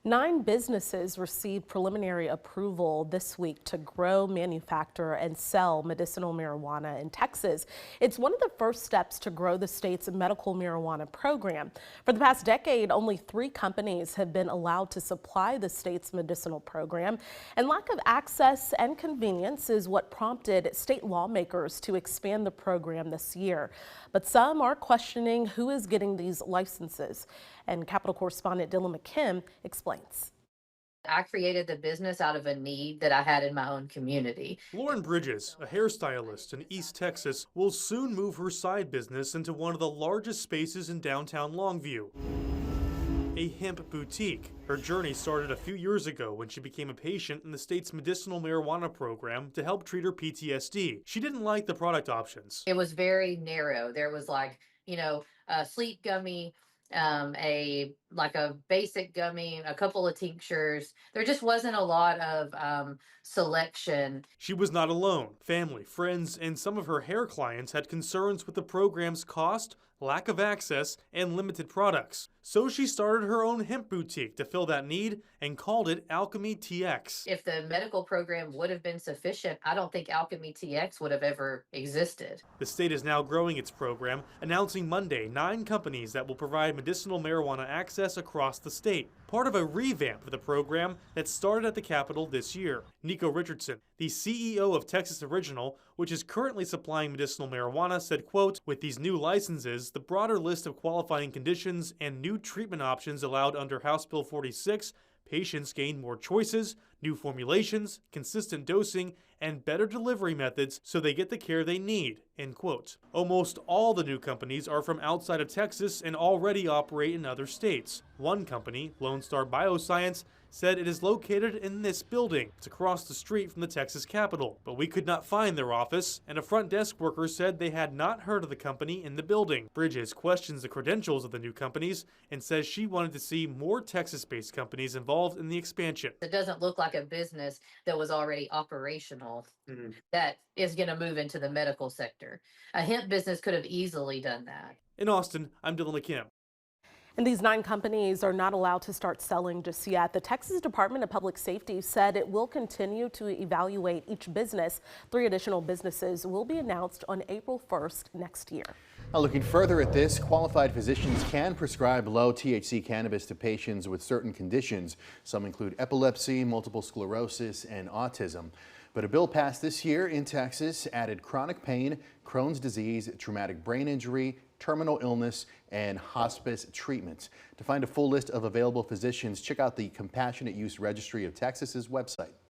9 businesses received preliminary approval this week to grow, manufacture, and sell medicinal marijuana in Texas. It's one of the first steps to grow the state's medical marijuana program. For the past decade, only 3 companies have been allowed to supply the state's medicinal program, and lack of access and convenience is what prompted state lawmakers to expand the program this year. But some are questioning who is getting these licenses. And Capitol correspondent Dylan McKim explains. I created the business out of a need that I had in my own community. Lauren Bridges, a hairstylist in East Texas, will soon move her side business into one of the largest spaces in downtown Longview, a hemp boutique. Her journey started a few years ago when she became a patient in the state's medicinal marijuana program to help treat her PTSD. She didn't like the product options. It was very narrow. There was a sleep gummy, a basic gummy, a couple of tinctures. There just wasn't a lot of selection. She was not alone. Family, friends, and some of her hair clients had concerns with the program's cost, lack of access, and limited products. So she started her own hemp boutique to fill that need and called it Alchemy TX. If the medical program would have been sufficient, I don't think Alchemy TX would have ever existed. The state is now growing its program, announcing Monday 9 companies that will provide medicinal marijuana access across the state, part of a revamp of the program that started at the Capitol this year. Nico Richardson, the CEO of Texas Original, which is currently supplying medicinal marijuana, said, quote, "With these new licenses, the broader list of qualifying conditions and new treatment options allowed under House Bill 46, patients gain more choices, new formulations, consistent dosing, and better delivery methods so they get the care they need," end quote. Almost all the new companies are from outside of Texas and already operate in other states. One company, Lone Star Bioscience, said it is located in this building. It's across the street from the Texas Capitol, but we could not find their office, and a front desk worker said they had not heard of the company in the building. Bridges questions the credentials of the new companies and says she wanted to see more Texas-based companies involved in the expansion. It doesn't look like a business that was already operational that is going to move into the medical sector. A hemp business could have easily done that. In Austin, I'm Dylan McKim. And these 9 companies are not allowed to start selling just yet. The Texas Department of Public Safety said it will continue to evaluate each business. 3 additional businesses will be announced on April 1st next year. Now, looking further at this, qualified physicians can prescribe low THC cannabis to patients with certain conditions. Some include epilepsy, multiple sclerosis, and autism. But a bill passed this year in Texas added chronic pain, Crohn's disease, traumatic brain injury, terminal illness, and hospice treatments. To find a full list of available physicians, check out the Compassionate Use Registry of Texas's website.